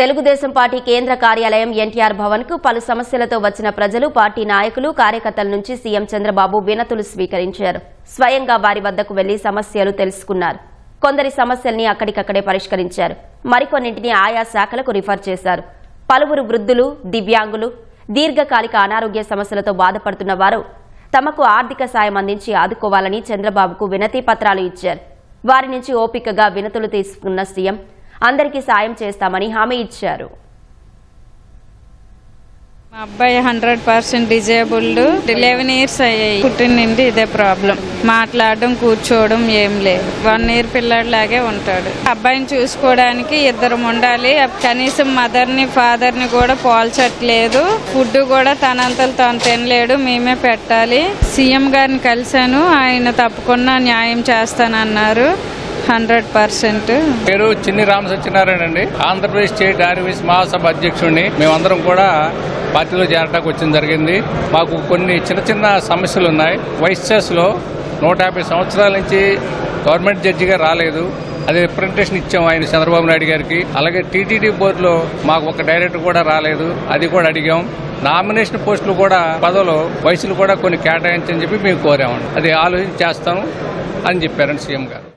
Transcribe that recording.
Telugu Desam party కేంద్ర కార్యాలయం ఎన్టీఆర్ భవన్ కు పలు సమస్యలతో వచ్చిన ప్రజలు, పార్టీ నాయకులు, కార్యకర్తల నుంచి సీఎం చంద్రబాబు వినతులు స్వీకరించారు. స్వయంగా వారి వద్దకు వెళ్లి సమస్యలు తెలుసుకున్నారు. కొందరి సమస్యల్ని అక్కడికక్కడే పరిష్కరించారు. మరికొన్నింటిని ఆయా శాఖలకు రిఫర్ చేశారు. పలువురు వృద్ధులు, దివ్యాంగులు, దీర్ఘకాలిక అనారోగ్య సమస్యలతో బాధపడుతున్న వారు తమకు ఆర్థిక సాయం అందించి ఆదుకోవాలని చంద్రబాబుకు వినతి పత్రాలు ఇచ్చారు. వారి నుంచి ఓపికగా వినతులు తీసుకున్న సీఎం అందరికీ సాయం చేస్తామని హామీ ఇచ్చారు. మా అబ్బాయి 100% డిజేబుల్డ్, 11 years అయ్యాయి. పుట్టిన నుండి ఇదే ప్రాబ్లం. మాట్లాడడం, కూర్చోవడం ఏం లేదు. 1 year పిల్లడిలాగే ఉంటాడు. అబ్బాయిని చూసుకోవడానికి ఇద్దరు ఉండాలి. కనీసం మదర్ని, ఫాదర్ని కూడా పోల్చట్లేదు. ఫుడ్ కూడా తనంతలు తాను తినలేడు, మేమే పెట్టాలి. సీఎం గారిని కలిశాను, ఆయన తప్పకుండా న్యాయం చేస్తానన్నారు. 100%. పేరు చిన్ని రామ సత్యనారాయణ అండి. ఆంధ్రప్రదేశ్ స్టేట్ ఆర్యవైశ్య మహాసభ అధ్యక్షుడిని. మేమందరం కూడా పార్టీలో చేరటానికి వచ్చింది జరిగింది. మాకు కొన్ని చిన్న సమస్యలు ఉన్నాయి. వైశ్యాస్లో 150 సంవత్సరాల నుంచి గవర్నమెంట్ జడ్జిగా రాలేదు. అది రిప్రజెంటేషన్ ఇచ్చాము ఆయన చంద్రబాబు నాయుడు గారికి. అలాగే టీటీడీ బోర్డులో మాకు ఒక డైరెక్టర్ కూడా రాలేదు, అది కూడా అడిగాం. నామినేషన్ పోస్టులు కూడా పదవులు వయసులు కూడా కొన్ని కేటాయించని చెప్పి మేము కోరాము. అది ఆలోచన చేస్తాము అని చెప్పారండి సీఎం గారు.